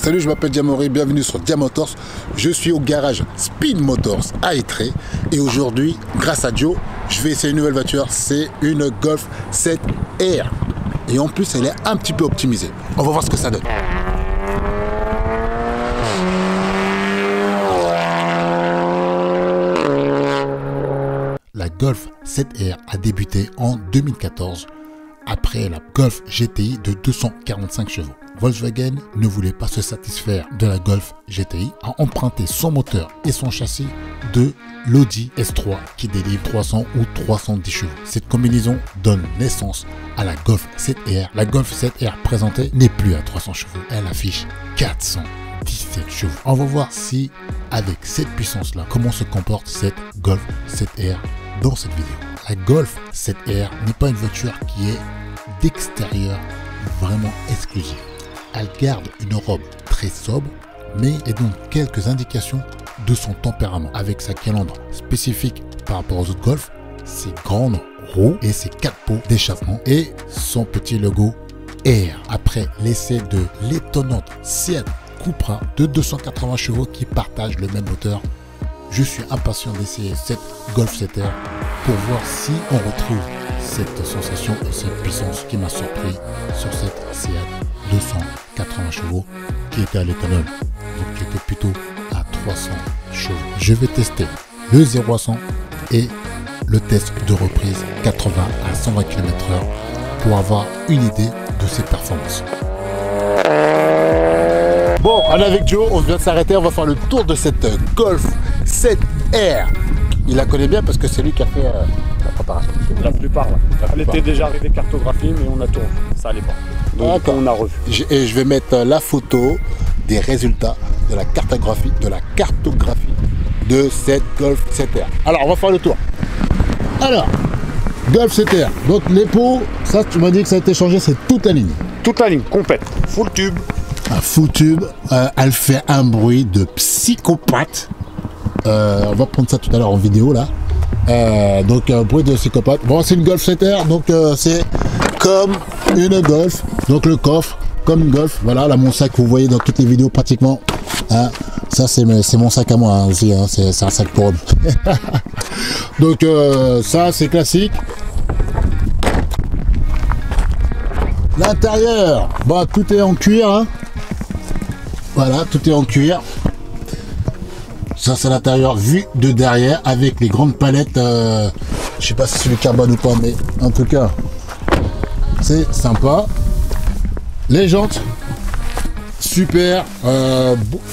Salut, je m'appelle Diamoré, bienvenue sur Diamotors. Je suis au garage Spin Motors à Étré et aujourd'hui, grâce à Joe, je vais essayer une nouvelle voiture. C'est une Golf 7R et en plus, elle est un petit peu optimisée. On va voir ce que ça donne. La Golf 7R a débuté en 2014 après la Golf GTI de 245 chevaux. Volkswagen ne voulait pas se satisfaire de la Golf GTI, a emprunté son moteur et son châssis de l'Audi S3 qui délivre 300 ou 310 chevaux. Cette combinaison donne naissance à la Golf 7R. La Golf 7R présentée n'est plus à 300 chevaux, elle affiche 417 chevaux. On va voir si avec cette puissance-là, comment se comporte cette Golf 7R dans cette vidéo. La Golf 7R n'est pas une voiture qui est d'extérieur vraiment exclusive. Elle garde une robe très sobre, mais elle donne quelques indications de son tempérament avec sa calandre spécifique par rapport aux autres Golf, ses grandes roues et ses 4 pots d'échappement et son petit logo R. Après l'essai de l'étonnante Seat Cupra de 280 chevaux qui partage le même moteur, je suis impatient d'essayer cette Golf 7R pour voir si on retrouve cette sensation et cette puissance qui m'a surpris sur cette Seat 280 chevaux qui était à l'éthanol, donc qui était plutôt à 300 chevaux. Je vais tester le 0 à 100 et le test de reprise 80 à 120 km/h pour avoir une idée de ses performances. Bon, on est avec Joe, on vient de s'arrêter, on va faire le tour de cette Golf 7R. Il la connaît bien parce que c'est lui qui a fait la préparation. La plupart, ouais. Elle était déjà arrivée cartographie, mais on a tout revu. Ça allait pas. Donc on a revu. Et je vais mettre la photo des résultats de la cartographie de cette Golf 7R. Alors, on va faire le tour. Alors, Golf 7R. Donc les pots, ça tu m'as dit que ça a été changé, c'est toute la ligne. Toute la ligne, complète. Full tube. Un full tube. Elle fait un bruit de psychopathe. On va prendre ça tout à l'heure en vidéo là. Donc bruit de psychopathe. Bon, c'est une Golf 7R, donc c'est comme une Golf. Donc le coffre comme une Golf. Voilà, là mon sac, vous voyez dans toutes les vidéos pratiquement. Hein, ça c'est mon sac à moi hein, aussi. Hein, c'est un sac pour homme. Donc ça c'est classique. L'intérieur, bah tout est en cuir. Hein. Voilà, tout est en cuir. Ça c'est l'intérieur vu de derrière avec les grandes palettes. Je sais pas si c'est le carbone ou pas, mais en tout cas c'est sympa. Les jantes, super.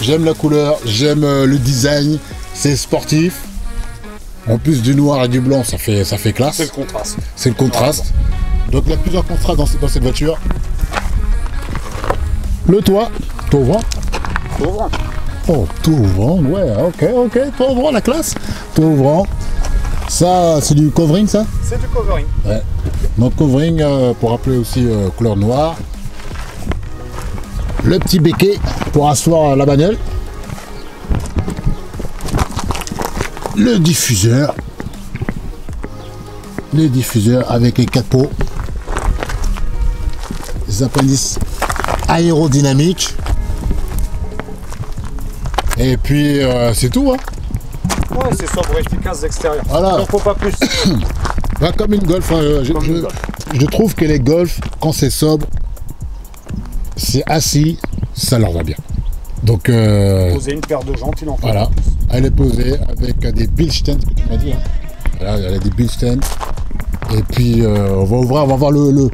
J'aime la couleur, j'aime le design. C'est sportif. En plus du noir et du blanc, ça fait classe. C'est le contraste. C'est le contraste. Donc il y a plusieurs contrastes dans cette voiture. Le toit, toit ouvrant. Toit ouvrant. Oh, tout ouvrant, ouais, ok, tout ouvrant, la classe. Tout ouvrant. Ça, c'est du covering, ça? C'est du covering. Ouais. Donc, covering, pour rappeler aussi couleur noire. Le petit béquet pour asseoir la bagnole. Le diffuseur. Les diffuseurs avec les 4 pots. Les appendices aérodynamiques. Et puis c'est tout hein. Ouais, c'est sobre et efficace d'extérieur. Voilà. Il n'en faut pas plus. Bah, comme une Golf, hein, je trouve que les Golf, quand c'est sobre, c'est assis, ça leur va bien. Donc Poser une paire de jantes, il en faut. voilà, elle est posée avec des Bilstein, ce que tu m'as dit. Hein. Voilà, elle a des Bilstein. Et puis on va ouvrir, on va voir le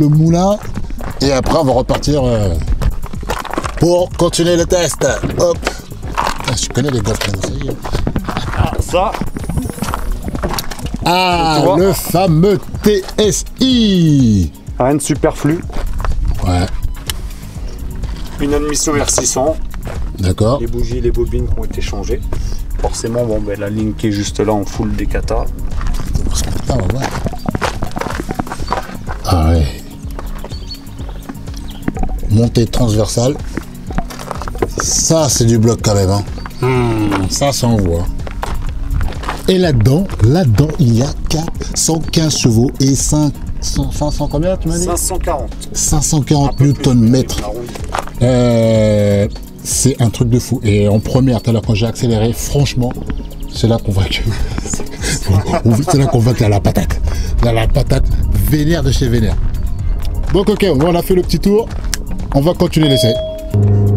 moulin. Et après on va repartir pour continuer le test. Hop. Je connais les Golf, ça y est. Ah, ça. Ah, le fameux TSI. Rien de superflu. Ouais. Une admission R600. D'accord. Les bougies, les bobines qui ont été changées. Forcément, bon, ben, la ligne qui est juste là en full Decata. Putain, on va voir. Ah ouais. Montée transversale. Ça, c'est du bloc quand même. Hein. Ça envoie. Et là-dedans, il y a 415 chevaux et 500 combien tu m'as dit? 540. 540 Nm. c'est un truc de fou. Et en première, tout à l'heure, quand j'ai accéléré, franchement, c'est là qu'on voit que... c'est là qu'on voit qu'il y a la patate. Il y a la patate vénère de chez vénère. Donc ok, on a fait le petit tour. On va continuer l'essai.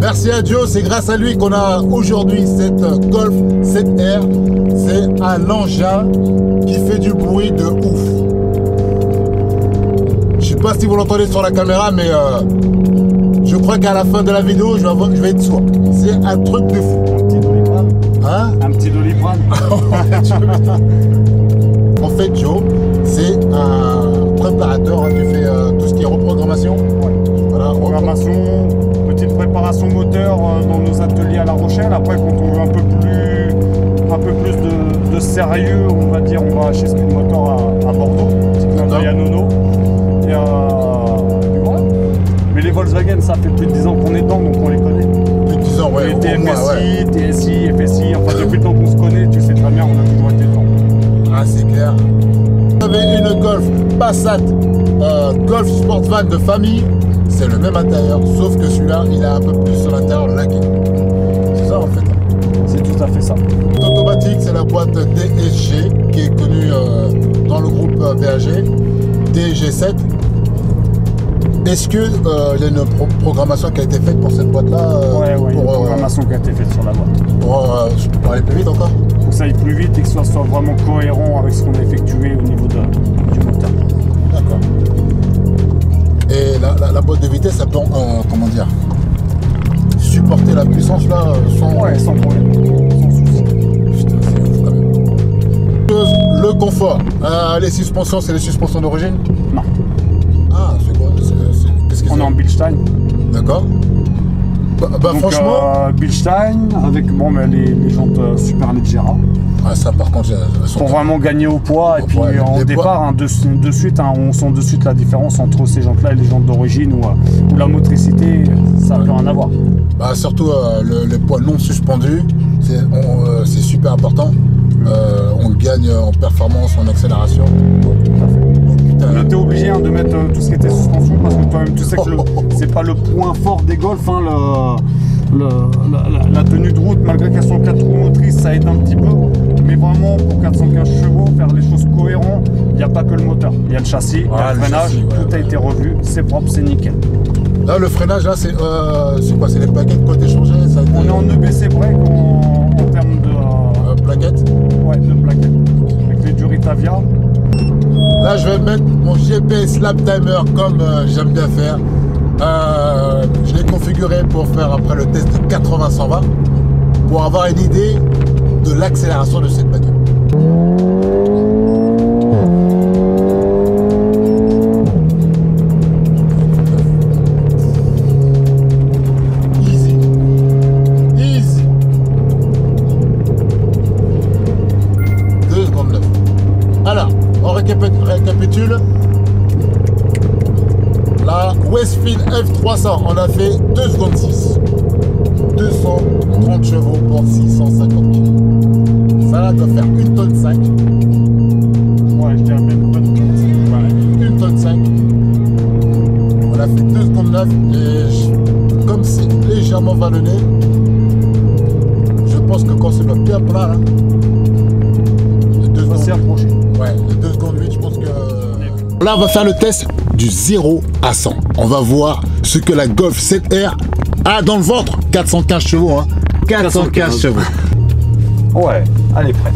Merci à Joe, c'est grâce à lui qu'on a aujourd'hui cette Golf 7R. C'est un engin qui fait du bruit de ouf. Je sais pas si vous l'entendez sur la caméra, mais je crois qu'à la fin de la vidéo, je vais être sourd. C'est un truc de fou. Un petit Doliprane. Hein? Un petit Doliprane. En fait, Joe, c'est un préparateur hein, qui fait tout ce qui est reprogrammation. Ouais. Voilà, Programmation, petite préparation moteur dans nos ateliers à La Rochelle. Après, quand on veut un peu plus de sérieux, on va dire, on va chez Speed Motor à Bordeaux. Petit clin d'œil à Nono. Et voilà. Mais les Volkswagen, ça fait plus de 10 ans qu'on est dedans, donc on les connaît. Plus de 10 ans, ouais. Les au TFSI, moins, ouais. TSI, FSI, enfin depuis le temps qu'on se connaît, tu sais très bien, on a toujours été dedans. Ah, c'est clair. Vous avez une Golf Passat Golf Sportvan de famille, c'est le même intérieur, sauf que celui-là, il a un peu plus sur l'intérieur laqué. C'est ça en fait. C'est tout à fait ça. Automatique, c'est la boîte DSG qui est connue dans le groupe VAG, DSG7. Est-ce qu'il y a une programmation qui a été faite pour cette boîte-là Ouais, une programmation qui a été faite sur la boîte. Pour aller plus vite encore? Pour que ça aille plus vite et que ce soit vraiment cohérent avec ce qu'on a effectué au niveau du moteur. D'accord. Et la boîte de vitesse, ça peut, comment dire, supporter la puissance là sans... Ouais, sans problème, sans souci. Putain, c'est ouf quand même. Le confort. Les suspensions, c'est les suspensions d'origine? Non. Ah, c'est quoi? Qu'est-ce que c'est? On est en Bilstein. D'accord. Bah Donc, franchement... Bilstein avec les jantes super Leggera. Ah, ça par contre, elles sont Pour vraiment gagner au poids. Et puis ouais, en départ, hein, de suite, hein, on sent de suite la différence entre ces jantes-là et les jantes d'origine où la motricité, ça n'a plus rien à voir. Bah, surtout les poids non suspendus, c'est super important. On gagne en performance, en accélération. On était obligé de mettre tout ce qui était suspension parce que toi-même tu sais que c'est pas le point fort des Golf, hein, la tenue de route, malgré qu'elles sont 4 roues motrices, ça aide un petit peu. Mais vraiment pour 415 chevaux, faire les choses cohérentes, il n'y a pas que le moteur. Il y a le châssis, il y a le freinage, tout a été revu, c'est propre, c'est nickel. Là le freinage là c'est quoi? C'est les plaquettes qui ont été changées? On est en EBC break en termes de plaquettes? Ouais, de plaquettes. Avec les Duritavia. Là, je vais mettre mon GPS Lap Timer comme j'aime bien faire. Je l'ai configuré pour faire après le test de 80-120 pour avoir une idée de l'accélération de cette bagnole. Easy. Easy. 2 secondes 9. Alors, on récapitule. La Westfield F300, on a fait 2 secondes 6. 230 chevaux pour 650 kg. Ça là doit faire 1 tonne 5. Ouais, je dirais même 1 tonne 5. 1 tonne 5. On a fait 2 secondes 9 et comme c'est légèrement vallonné, je pense que quand c'est bien plat là, On s'est approché. ouais, les 2 secondes 8, je pense que... Là, on va faire le test du 0 à 100. On va voir ce que la Golf 7R a dans le ventre. 415 chevaux, hein. 415 chevaux. Ouais, elle est prête.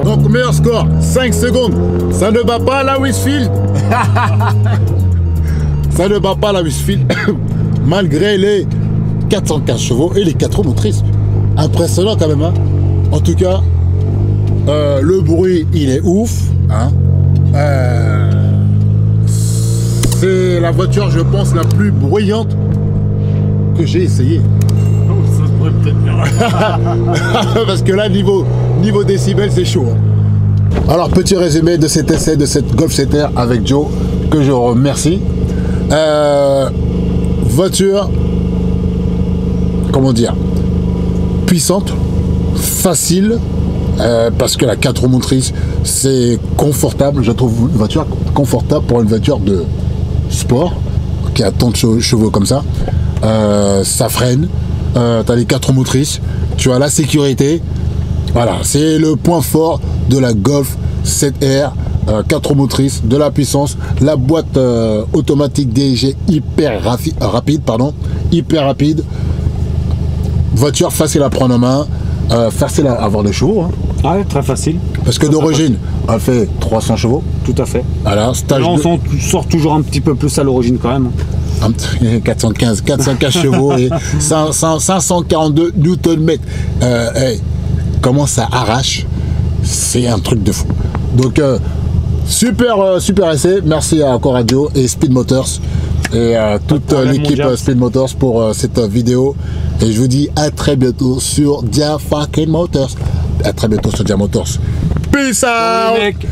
Donc, meilleur score, 5 secondes. Ça ne bat pas la Westfield. Ça ne bat pas la Westfield, malgré les 415 chevaux et les 4 roues motrices. Impressionnant quand même, hein. En tout cas, le bruit, il est ouf, hein. C'est la voiture, je pense, la plus bruyante que j'ai essayé. Ça se pourrait peut-être bien. Parce que là, niveau décibels, c'est chaud, hein. Alors, petit résumé de cet essai de cette Golf 7R avec Joe, que je remercie. Voiture, comment dire, puissante, facile, parce que la 4 roues motrices, c'est confortable. Je trouve une voiture confortable pour une voiture de sport qui a tant de chevaux comme ça. Ça freine, tu as les 4 roues motrices, tu as la sécurité. Voilà, c'est le point fort de la Golf 7R. 4 roues motrices, de la puissance, la boîte automatique DSG hyper rapide, voiture facile à prendre en main, facile à avoir des chevaux. Hein. Ah ouais, très facile. Parce que d'origine, elle fait 300 chevaux. Tout à fait. Voilà, stage là, on sort toujours un petit peu plus à l'origine quand même. 415 chevaux et 542 Nm. Hey, comment ça arrache, c'est un truc de fou. Donc super essai, merci à Coradio et Speed Motors et toute l'équipe Speed Motors pour cette vidéo, et je vous dis à très bientôt sur Dia Fucking Motors. À très bientôt sur Dia Motors. Peace out.